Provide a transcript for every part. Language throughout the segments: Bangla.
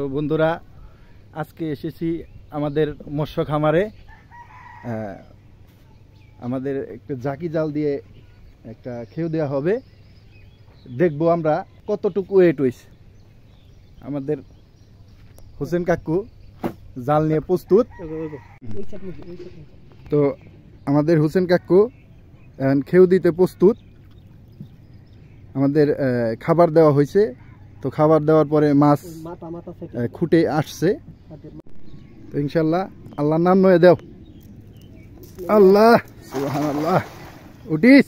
তো বন্ধুরা, আজকে এসেছি আমাদের মৎস্য খামারে। আমাদের একটা জাকি জাল দিয়ে একটা খেয়ে দেওয়া হবে। দেখবো আমরা কতটুকু ওয়েট হয়েছে। আমাদের হোসেন কাকু জাল নিয়ে প্রস্তুত। তো আমাদের হোসেন কাকু খেয়ে দিতে প্রস্তুত। আমাদের খাবার দেওয়া হয়েছে। তো খাবার দেওয়ার পরে মাছ খুঁটে আসছে। তো ইনশাল্লাহ আল্লাহর নাম নয় দেও। আল্লাহ সুবহানাল্লাহ। উঠিস।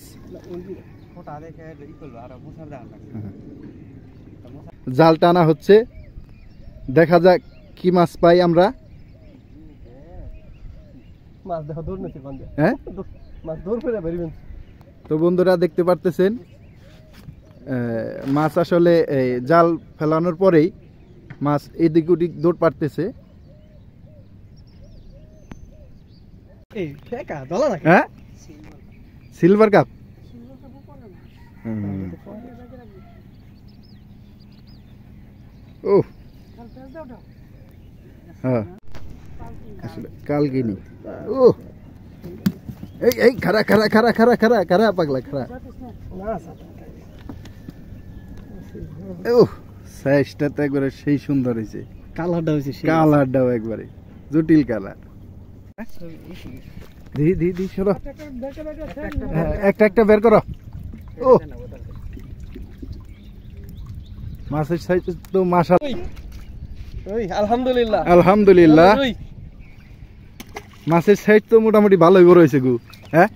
জাল টানা হচ্ছে, দেখা যাক কি মাছ পাই আমরা। হ্যাঁ, তো বন্ধুরা দেখতে পারতেছেন মাছ আসলে জাল ফেলানোর পরেই মাছ এদিক ওদিক দৌড় পারতেছে। হ্যাঁ, সিলভার কাপ। ও হ্যাঁ, আসলে কালকিনি। ও এই এই খারা খারা খারা খারা খারা খারা পাগলা খারা। ও সাইজটা তো একবারে সেই সুন্দর হয়েছে। কালারটাও একবারে জটিল কালার। দি সরো, একটা একটা বের করো। ও মাছের সাইজ তো মাশাআল্লাহ, আলহামদুলিল্লাহ আলহামদুলিল্লাহ। মাছের সাইজ তো মোটামুটি ভালোই বড় হয়েছে গো। হ্যাঁ।